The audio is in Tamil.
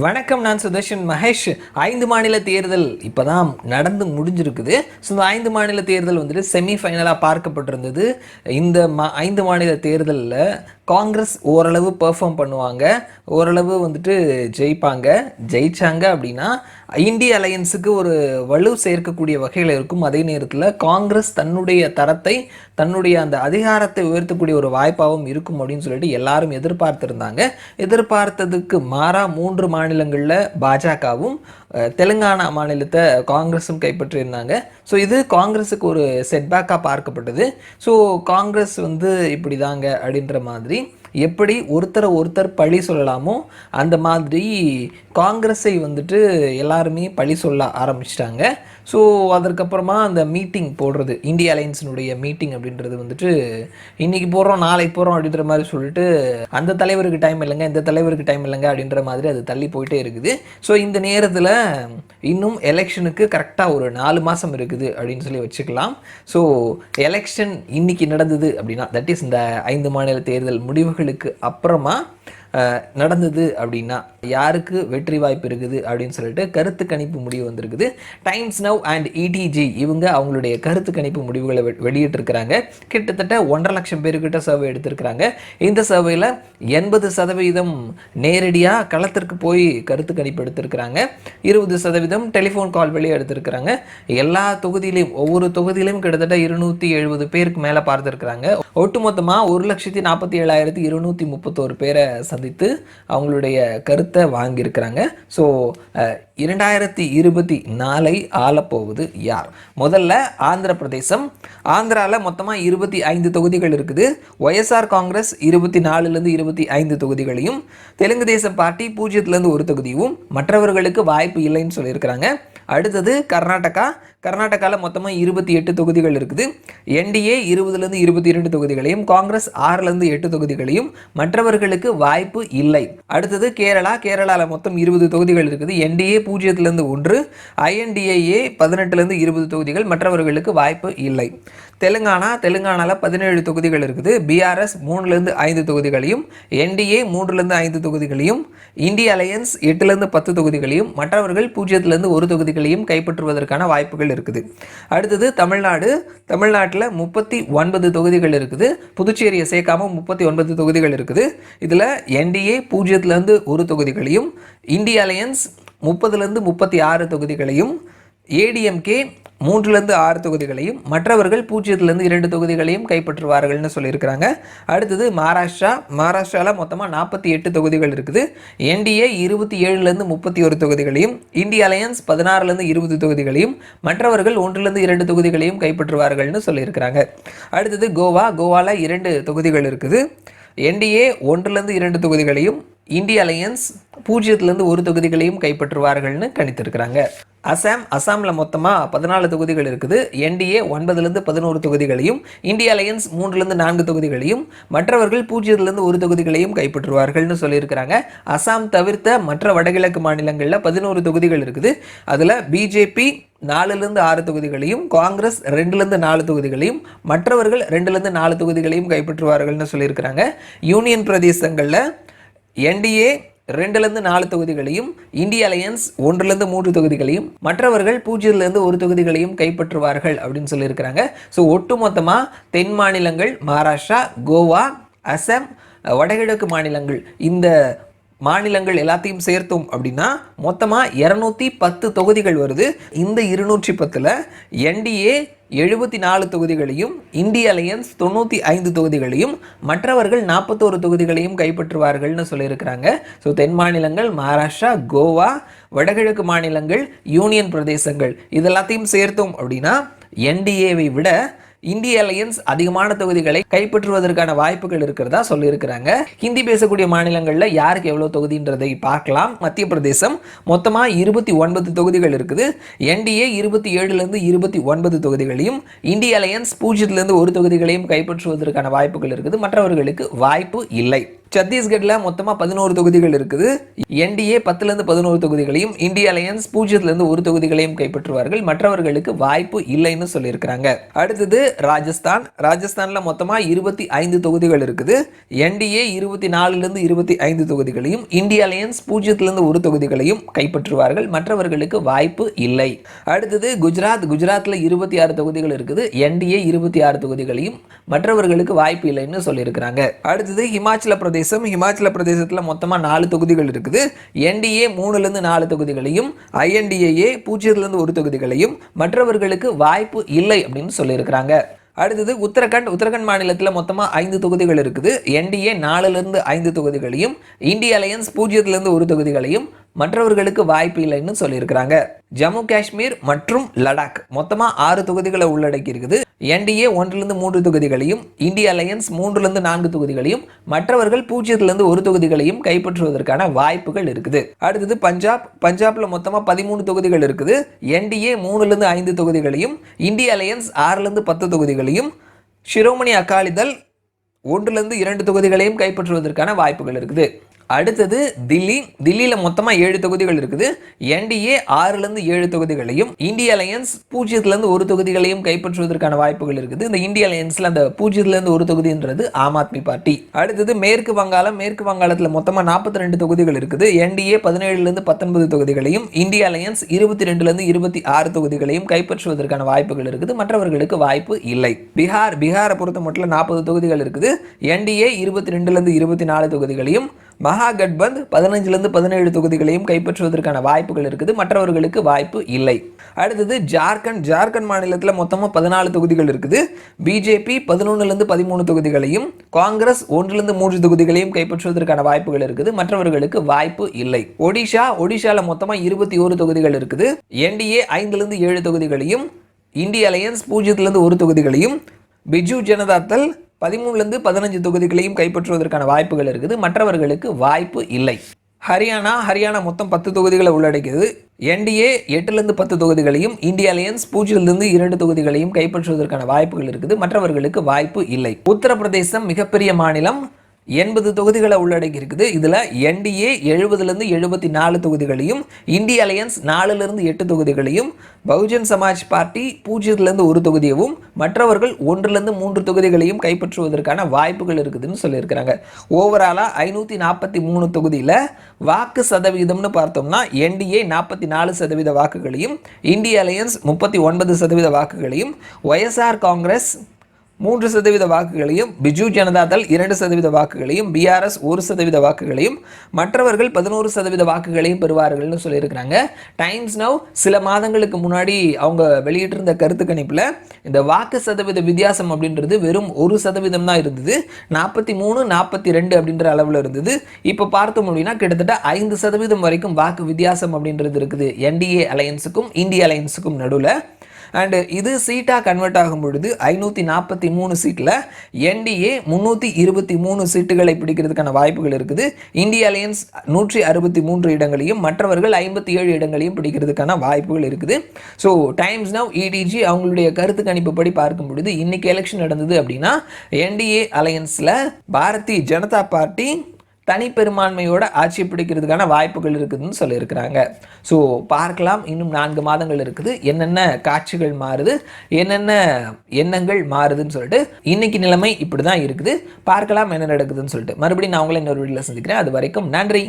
வணக்கம், நான் சுதர்ஷன் மகேஷ். 5 மாநில தேர்தல் இப்போதான் நடந்து முடிஞ்சிருக்குது. ஸோ இந்த 5 மாநில தேர்தல் வந்துட்டு செமிஃபைனலாக பார்க்கப்பட்டிருந்தது. இந்த 5 மாநில தேர்தலில் காங்கிரஸ் ஓரளவு பெர்ஃபார்ம் பண்ணுவாங்க, ஓரளவு வந்துட்டு ஜெயிச்சாங்க அப்படின்னா இந்திய அலையன்ஸுக்கு ஒரு வலு சேர்க்கக்கூடிய வகையில் இருக்கும். அதே நேரத்தில் காங்கிரஸ் தன்னுடைய தரத்தை, தன்னுடைய அந்த அதிகாரத்தை உயர்த்தக்கூடிய ஒரு வாய்ப்பாகவும் இருக்கும் அப்படின்னு சொல்லிட்டு எல்லாரும் எதிர்பார்த்துருந்தாங்க. எதிர்பார்த்ததுக்கு மாறாக 3 மாநிலங்களில் பாஜகவும் தெலுங்கானா மாநிலத்தை காங்கிரஸும் கைப்பற்றியிருந்தாங்க. ஸோ இது காங்கிரஸுக்கு ஒரு செட்பேக்காக பார்க்கப்பட்டது. ஸோ காங்கிரஸ் இப்படி தாங்க அப்படின்ற மாதிரி எப்படி ஒருத்தர் பழி சொல்லலாமோ அந்த மாதிரி காங்கிரஸை எல்லாருமே பழி சொல்ல ஆரம்பிச்சிட்டாங்க. ஸோ அதற்கப்புறமா அந்த மீட்டிங் போடுறது, இந்திய அலையன்ஸினுடைய மீட்டிங் அப்படின்றது இன்றைக்கி போடுறோம் நாளைக்கு போடுறோம் அப்படின்ற மாதிரி சொல்லிட்டு அந்த தலைவருக்கு டைம் இல்லைங்க, இந்த தலைவருக்கு டைம் இல்லைங்க அப்படின்ற மாதிரி அது தள்ளி போயிட்டே இருக்குது. ஸோ இந்த நேரத்தில் இன்னும் எலெக்ஷனுக்கு கரெக்டாக ஒரு 4 மாதம் இருக்குது அப்படின்னு சொல்லி வச்சுக்கலாம். ஸோ எலெக்ஷன் இன்னைக்கு நடந்தது அப்படின்னா, தட் இஸ் இந்த 5 மாநில தேர்தல் முடிவுகளுக்கு அப்புறமா நடந்தது அப்படின்னா யாருக்கு வெற்றி வாய்ப்பு இருக்குது அப்படின்னு சொல்லிட்டு கருத்து கணிப்பு முடிவு வந்திருக்குது. டைம்ஸ் நவ் அண்ட் இடிஜி இவங்க அவங்களுடைய கருத்து கணிப்பு முடிவுகளை வெளியிட்டிருக்கிறாங்க. கிட்டத்தட்ட 1.5 லட்சம் பேருக்கிட்ட சர்வே எடுத்திருக்கிறாங்க. இந்த சர்வேயில் 80% நேரடியாக களத்திற்கு போய் கருத்து கணிப்பு எடுத்திருக்கிறாங்க, 20% டெலிஃபோன் கால் வழியாக எடுத்திருக்கிறாங்க. எல்லா தொகுதியிலையும், ஒவ்வொரு தொகுதியிலையும் கிட்டத்தட்ட 270 பேருக்கு மேலே பார்த்துருக்குறாங்க. ஒட்டுமொத்தமாக 1,47,231 பேரை சந்தித்து அவங்களுடைய கருத்தை வாங்கியிருக்கிறாங்க. ஸோ 2024 ஆளப்போவது யார்? முதல்ல ஆந்திர பிரதேசம். ஆந்திராவில் மொத்தமாக 25 தொகுதிகள் இருக்குது. ஒய்எஸ்ஆர் காங்கிரஸ் 24லேருந்து 25 தொகுதிகளையும், தெலுங்கு தேசம் பார்ட்டி 0லேருந்து 1 தொகுதியும், மற்றவர்களுக்கு வாய்ப்பு இல்லைன்னு சொல்லியிருக்கிறாங்க. அடுத்தது கர்நாடகாவில் மொத்தமாக 28 தொகுதிகள் இருக்குது. என்டிஏ 20லேருந்து 22 தொகுதிகளையும், காங்கிரஸ் 6லேருந்து 8 தொகுதிகளையும், மற்றவர்களுக்கு வாய்ப்பு இல்லை. அடுத்தது கேரளாவில் மொத்தம் 20 தொகுதிகள் இருக்குது. என்டிஏ 0லேருந்து 1, ஐஎன்டிஏ 18லேருந்து 20 தொகுதிகள், மற்றவர்களுக்கு வாய்ப்பு இல்லை. தெலுங்கானாவில் 17 தொகுதிகள் இருக்குது. பிஆர்எஸ் 3லேருந்து 5 தொகுதிகளையும், என்டிஏ 3லேருந்து 5 தொகுதிகளையும், இந்திய அலையன்ஸ் 8லேருந்து 10 தொகுதிகளையும், மற்றவர்கள் 0லேருந்து 1 தொகுதிகளையும் கைப்பற்றுவதற்கான வாய்ப்புகள் இருக்குது. அடுத்தது தமிழ்நாட்டில் 39 தொகுதிகள் இருக்குது. புதுச்சேரியை சேர்க்காம 39 தொகுதிகள் இருக்குது. இதில் என்டிஏ 0லேருந்து 1 தொகுதிகளையும், இந்திய அலையன்ஸ் 30லேருந்து 36 தொகுதிகளையும், ஏடிஎம்கே 3லேருந்து 6 தொகுதிகளையும், மற்றவர்கள் 0லேருந்து 2 தொகுதிகளையும் கைப்பற்றுவார்கள்னு சொல்லியிருக்கிறாங்க. அடுத்தது மகாராஷ்டிராவில் மொத்தமாக 48 தொகுதிகள் இருக்குது. என்டிஏ 27லேருந்து 31 தொகுதிகளையும், இந்திய அலையன்ஸ் 16லேருந்து 20 தொகுதிகளையும், மற்றவர்கள் 1லேருந்து 2 தொகுதிகளையும் கைப்பற்றுவார்கள்னு சொல்லியிருக்கிறாங்க. அடுத்தது கோவாவில் 2 தொகுதிகள் இருக்குது. என்டிஏ 1லேருந்து 2 தொகுதிகளையும், இந்திய அலையன்ஸ் 0லேருந்து 1 தொகுதிகளையும் கைப்பற்றுவார்கள்னு கணித்திருக்கிறாங்க. அசாமில் மொத்தமாக 14 தொகுதிகள் இருக்குது. என்டிஏ 9லேருந்து 11 தொகுதிகளையும், இந்திய அலையன்ஸ் 3லேருந்து 4 தொகுதிகளையும், மற்றவர்கள் 0லேருந்து 1 தொகுதிகளையும் கைப்பற்றுவார்கள்னு சொல்லியிருக்கிறாங்க. அசாம் தவிர்த்த மற்ற வடகிழக்கு மாநிலங்களில் 11 தொகுதிகள் இருக்குது. அதில் பிஜேபி 4லேருந்து 6 தொகுதிகளையும், காங்கிரஸ் 2லேருந்து 4 தொகுதிகளையும், மற்றவர்கள் 2லேருந்து 4 தொகுதிகளையும் கைப்பற்றுவார்கள்னு சொல்லியிருக்கிறாங்க. யூனியன் பிரதேசங்களில் என்டிஏ 2லேருந்து 4 தொகுதிகளையும், இந்திய அலையன்ஸ் 1லேருந்து 3 தொகுதிகளையும், மற்றவர்கள் 0லேருந்து 1 தொகுதிகளையும் கைப்பற்றுவார்கள் அப்படின்னு சொல்லியிருக்கிறாங்க. ஸோ ஒட்டுமொத்தமாக தென் மாநிலங்கள் மகாராஷ்டிரா, கோவா, அசாம், வடகிழக்கு மாநிலங்கள், இந்த மாநிலங்கள் எல்லாத்தையும் சேர்த்தோம் அப்படின்னா மொத்தமாக 210 தொகுதிகள் வருது. இந்த 210ல் என்டிஏ 74 தொகுதிகளையும், இந்திய அலையன்ஸ் 95 தொகுதிகளையும், மற்றவர்கள் 41 தொகுதிகளையும் கைப்பற்றுவார்கள்னு சொல்லியிருக்கிறாங்க. ஸோ தென் மாநிலங்கள் மகாராஷ்டிரா, கோவா, வடகிழக்கு மாநிலங்கள், யூனியன் பிரதேசங்கள் இதெல்லாத்தையும் சேர்த்தோம் அப்படின்னா என்டிஏவை விட இந்திய அலையன்ஸ் அதிகமான தொகுதிகளை கைப்பற்றுவதற்கான வாய்ப்புகள் இருக்கிறதா சொல்லியிருக்கிறாங்க. ஹிந்தி பேசக்கூடிய மாநிலங்களில் யாருக்கு எவ்வளோ தொகுதின்றதை பார்க்கலாம். மத்திய பிரதேசம் மொத்தமாக 29 தொகுதிகள் இருக்குது. என்டிஏ 27லேருந்து 29 தொகுதிகளையும், இந்திய அலையன்ஸ் 0லேருந்து 1 தொகுதிகளையும் கைப்பற்றுவதற்கான வாய்ப்புகள் இருக்குது, மற்றவர்களுக்கு வாய்ப்பு இல்லை. சத்தீஸ்கட்ல மொத்தமா 11 தொகுதிகள் இருக்குது. என்டிஏ 10ல இருந்து 11 தொகுதிகளையும், இந்திய அலையன்ஸ் 0ல இருந்து 1 தொகுதிகளையும் கைப்பற்றுவார்கள். மற்றவர்களுக்கு வாய்ப்பு இல்லைன்னு சொல்லியிருக்கிறாங்க. அடுத்தது ராஜஸ்தான்ல மொத்தமா 25 தொகுதிகள் இருக்குது. என்டிஏ 24ல இருந்து 25 தொகுதிகளையும், இந்திய அலையன்ஸ் 0ல இருந்து 1 தொகுதிகளையும் கைப்பற்றுவார்கள். மற்றவர்களுக்கு வாய்ப்பு இல்லை. அடுத்தது குஜராத்ல 26 தொகுதிகள் இருக்குது. என்டிஏ 26 தொகுதிகளையும், மற்றவர்களுக்கு வாய்ப்பு இல்லைன்னு சொல்லியிருக்கிறாங்க. அடுத்தது ஹிமாச்சல பிரதேசத்துல மொத்தமா 4 தொகுதிகள் இருக்குது. என்டிஏ 3ல இருந்து 4 தொகுதிகளையும், ஐஎன்டிஏ 0ல இருந்து 1 தொகுதிகளையும், மற்றவர்களுக்கு வாய்ப்பு இல்லை அப்படின்னு சொல்லியிருக்கிறாங்க. அடுத்தது உத்தரகண்ட் மாநிலத்தில் மொத்தமாக 5 தொகுதிகள் இருக்குது. என்டிஏ 4ல இருந்து 5 தொகுதிகளையும், இந்திய அலையன்ஸ் 0ல இருந்து 1 தொகுதிகளையும், மற்றவர்களுக்கு வாய்ப்பு இல்லைன்னு சொல்லியிருக்கிறாங்க. ஜம்மு காஷ்மீர் மற்றும் லடாக் மொத்தமாக 6 தொகுதிகளை உள்ளடக்கி இருக்குது. என்டிஏ 1ல இருந்து 3 தொகுதிகளையும், இந்திய அலையன்ஸ் 3ல இருந்து 4 தொகுதிகளையும், மற்றவர்கள் 0ல இருந்து 1 தொகுதிகளையும் கைப்பற்றுவதற்கான வாய்ப்புகள் இருக்குது. அடுத்தது பஞ்சாப்ல மொத்தமாக 13 தொகுதிகள் இருக்குது. என்டிஏ 3ல இருந்து 5 தொகுதிகளையும், இந்திய அலையன்ஸ் 6ல இருந்து 10 தொகுதிகளையும், ஷிரோமணி அகாலிதள் 1ல இருந்து 2 தொகுதிகளையும் கைப்பற்றுவதற்கான வாய்ப்புகள் இருக்குது. அடுத்தது தில்லியில் மொத்தமாக 7 தொகுதிகள் இருக்குது. என்டிஏ 6ல இருந்து 7 தொகுதிகளையும், இந்திய அலையன்ஸ் 0ல இருந்து 1 தொகுதிகளையும் கைப்பற்றுவதற்கான வாய்ப்புகள் இருக்குது. இந்த இந்திய அலையன்ஸ்ல அந்த 0ல இருந்து 1 தொகுதின்றது ஆம் ஆத்மி பார்ட்டி. அடுத்தது மேற்கு வங்காளத்தில் மொத்தமாக 42 தொகுதிகள் இருக்குது. என்டிஏ 17ல இருந்து 19 தொகுதிகளையும், இந்திய அலையன்ஸ் 22ல இருந்து 26 தொகுதிகளையும் கைப்பற்றுவதற்கான வாய்ப்புகள் இருக்குது. மற்றவர்களுக்கு வாய்ப்பு இல்லை. பீகாரை பொறுத்த மட்டும் 40 தொகுதிகள் இருக்குது. என்டிஏ 22ல இருந்து 24 தொகுதிகளையும், மகாகட்பந்த் 15ல இருந்து 17 தொகுதிகளையும் கைப்பற்றுவதற்கான வாய்ப்புகள் இருக்குது. மற்றவர்களுக்கு வாய்ப்பு இல்லை. அடுத்தது ஜார்க்கண்ட் மாநிலத்தில் மொத்தமாக 14 தொகுதிகள் இருக்குது. பிஜேபி 11ல இருந்து 13 தொகுதிகளையும், காங்கிரஸ் 1ல இருந்து 3 தொகுதிகளையும் கைப்பற்றுவதற்கான வாய்ப்புகள் இருக்குது. மற்றவர்களுக்கு வாய்ப்பு இல்லை. ஒடிஷால மொத்தமாக 21 தொகுதிகள் இருக்குது. என்டிஏ 5ல இருந்து 7 தொகுதிகளையும், இந்திய அலையன்ஸ் 0ல இருந்து 1 தொகுதிகளையும், பிஜு ஜனதா தள் 13ல இருந்து 15 தொகுதிகளையும் கைப்பற்றுவதற்கான வாய்ப்புகள் இருக்குது. மற்றவர்களுக்கு வாய்ப்பு இல்லை. ஹரியானா மொத்தம் 10 தொகுதிகளை உள்ளடக்கியது. என்டிஏ 8ல இருந்து 10 தொகுதிகளையும், இந்திய அலையன்ஸ் 0ல இருந்து 2 தொகுதிகளையும் கைப்பற்றுவதற்கான வாய்ப்புகள் இருக்குது. மற்றவர்களுக்கு வாய்ப்பு இல்லை. உத்தரப்பிரதேசம் மிகப்பெரிய மாநிலம், 80 தொகுதிகளை உள்ளடக்கி இருக்குது. இதில் என்டிஏ 70ல இருந்து 74 தொகுதிகளையும், இந்திய அலையன்ஸ் 4ல இருந்து 8 தொகுதிகளையும், பகுஜன் சமாஜ் பார்ட்டி 0ல இருந்து 1 தொகுதியவும், மற்றவர்கள் 1ல இருந்து 3 தொகுதிகளையும் கைப்பற்றுவதற்கான வாய்ப்புகள் இருக்குதுன்னு சொல்லியிருக்கிறாங்க. ஓவராலாக 543 தொகுதியில் வாக்கு சதவீதம்னு பார்த்தோம்னா என்டிஏ 44% வாக்குகளையும், இந்திய அலையன்ஸ் 39% வாக்குகளையும், ஒய்எஸ்ஆர் காங்கிரஸ் 3% வாக்குகளையும், பிஜு ஜனதாதள் 2% வாக்குகளையும், பிஆர்எஸ் 1% வாக்குகளையும், மற்றவர்கள் 11% வாக்குகளையும் பெறுவார்கள்னு சொல்லியிருக்கிறாங்க. டைம்ஸ் நவ் சில மாதங்களுக்கு முன்னாடி அவங்க வெளியிட்டிருந்த கருத்து கணிப்பில் இந்த வாக்கு சதவீத வித்தியாசம் அப்படின்றது வெறும் 1% தான் இருந்தது. 43, 42 அப்படின்ற அளவில் இருந்தது. இப்போ பார்த்தோம் அப்படின்னா கிட்டத்தட்ட 5% வரைக்கும் வாக்கு வித்தியாசம் அப்படின்றது இருக்குது என்டிஏ அலையன்ஸுக்கும் இந்திய அலையன்ஸுக்கும் நடுவில். அண்ட் இது சீட்டாக கன்வெர்ட் ஆகும் பொழுது 543 சீட்டில் என்டிஏ 323 சீட்டுகளை பிடிக்கிறதுக்கான வாய்ப்புகள் இருக்குது. இந்திய அலையன்ஸ் 163 இடங்களையும், மற்றவர்கள் 57 இடங்களையும் பிடிக்கிறதுக்கான வாய்ப்புகள் இருக்குது. ஸோ டைம்ஸ் நவ் இடிஜி அவங்களுடைய கருத்து கணிப்பு படி பார்க்கும் பொழுது இன்னைக்கு எலெக்ஷன் நடந்தது அப்படின்னா என்டிஏ அலையன்ஸில் பாரதிய ஜனதா பார்ட்டி தனிப்பெரும்பான்மையோட ஆட்சி பிடிக்கிறதுக்கான வாய்ப்புகள் இருக்குதுன்னு சொல்லியிருக்கிறாங்க. ஸோ பார்க்கலாம், இன்னும் 4 மாதங்கள் இருக்குது. என்னென்ன காட்சிகள் மாறுது, என்னென்ன எண்ணங்கள் மாறுதுன்னு சொல்லிட்டு இன்னைக்கு நிலைமை இப்படி தான் இருக்குது. பார்க்கலாம் என்ன நடக்குதுன்னு சொல்லிட்டு. மறுபடியும் நான் உங்களை இன்னொரு வீடியோவில் சந்திக்கிறேன். அது வரைக்கும் நன்றி.